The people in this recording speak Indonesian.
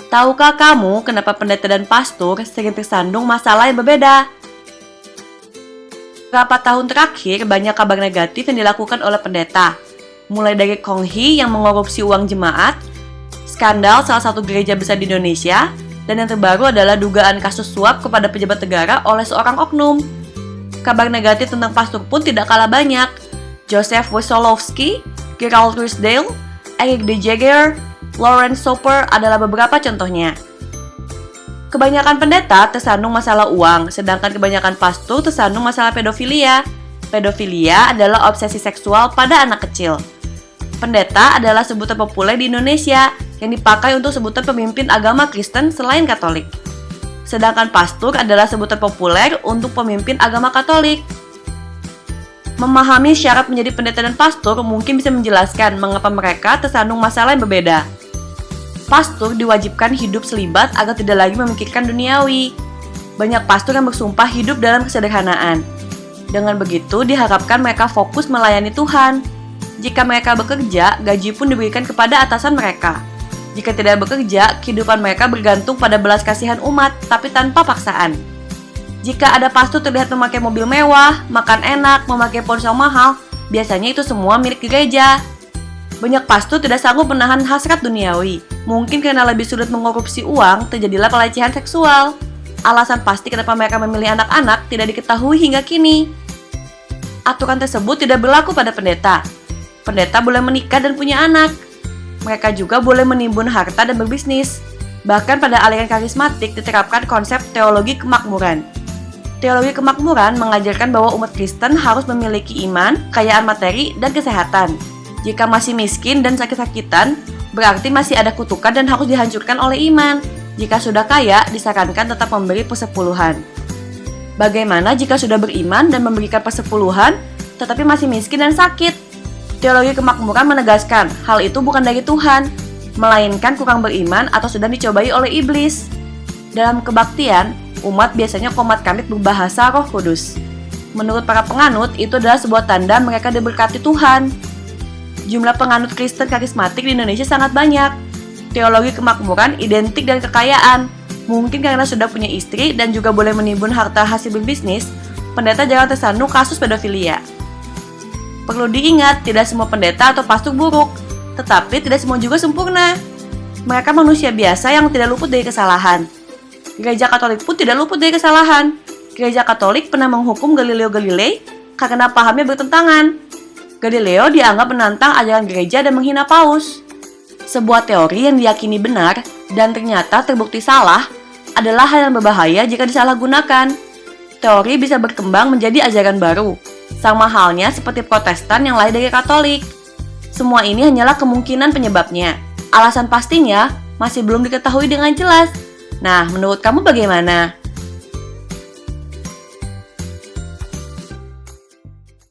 Tahukah kamu kenapa pendeta dan pastor sering tersandung masalah yang berbeda? Beberapa tahun terakhir, banyak kabar negatif yang dilakukan oleh pendeta. Mulai dari Kong Hee yang mengorupsi uang jemaat, skandal salah satu gereja besar di Indonesia, dan yang terbaru adalah dugaan kasus suap kepada pejabat negara oleh seorang oknum. Kabar negatif tentang pastor pun tidak kalah banyak. Joseph Wesolowski, Gerald Ruisdael, Eric D. Jagger, Lawrence Soper adalah beberapa contohnya. Kebanyakan pendeta tersandung masalah uang, sedangkan kebanyakan pastor tersandung masalah pedofilia. Pedofilia adalah obsesi seksual pada anak kecil. Pendeta adalah sebutan populer di Indonesia yang dipakai untuk sebutan pemimpin agama Kristen selain Katolik. Sedangkan pastor adalah sebutan populer untuk pemimpin agama Katolik. Memahami syarat menjadi pendeta dan pastor mungkin bisa menjelaskan mengapa mereka tersandung masalah yang berbeda. Pastor diwajibkan hidup selibat agar tidak lagi memikirkan duniawi. Banyak pastor yang bersumpah hidup dalam kesederhanaan. Dengan begitu, diharapkan mereka fokus melayani Tuhan. Jika mereka bekerja, gaji pun diberikan kepada atasan mereka. Jika tidak bekerja, kehidupan mereka bergantung pada belas kasihan umat, tapi tanpa paksaan. Jika ada pastor terlihat memakai mobil mewah, makan enak, memakai ponsel mahal, biasanya itu semua milik gereja. Banyak pastor tidak sanggup menahan hasrat duniawi. Mungkin karena lebih sulit mengkorupsi uang, terjadilah pelecehan seksual. Alasan pasti kenapa mereka memilih anak-anak tidak diketahui hingga kini. Aturan tersebut tidak berlaku pada pendeta. Pendeta boleh menikah dan punya anak. Mereka juga boleh menimbun harta dan berbisnis. Bahkan pada aliran karismatik diterapkan konsep teologi kemakmuran. Teologi kemakmuran mengajarkan bahwa umat Kristen harus memiliki iman, kekayaan materi, dan kesehatan. Jika masih miskin dan sakit-sakitan, berarti masih ada kutukan dan harus dihancurkan oleh iman. Jika sudah kaya, disarankan tetap memberi persepuluhan. Bagaimana jika sudah beriman dan memberikan persepuluhan, tetapi masih miskin dan sakit? Teologi kemakmuran menegaskan hal itu bukan dari Tuhan, melainkan kurang beriman atau sedang dicobai oleh iblis. Dalam kebaktian, umat biasanya komat kamit berbahasa Roh Kudus. Menurut para penganut, itu adalah sebuah tanda mereka diberkati Tuhan. Jumlah penganut Kristen karismatik di Indonesia sangat banyak. Teologi kemakmuran identik dengan kekayaan. Mungkin karena sudah punya istri dan juga boleh menimbun harta hasil berbisnis, pendeta jangan tersandung kasus pedofilia. Perlu diingat, tidak semua pendeta atau pastor buruk, tetapi tidak semua juga sempurna. Mereka manusia biasa yang tidak luput dari kesalahan. Gereja Katolik pun tidak luput dari kesalahan. Gereja Katolik pernah menghukum Galileo Galilei karena pahamnya bertentangan. Galileo dianggap menantang ajaran gereja dan menghina Paus. Sebuah teori yang diyakini benar dan ternyata terbukti salah adalah hal yang berbahaya jika disalahgunakan. Teori bisa berkembang menjadi ajaran baru, sama halnya seperti Protestan yang lahir dari Katolik. Semua ini hanyalah kemungkinan penyebabnya. Alasan pastinya masih belum diketahui dengan jelas. Nah, menurut kamu bagaimana?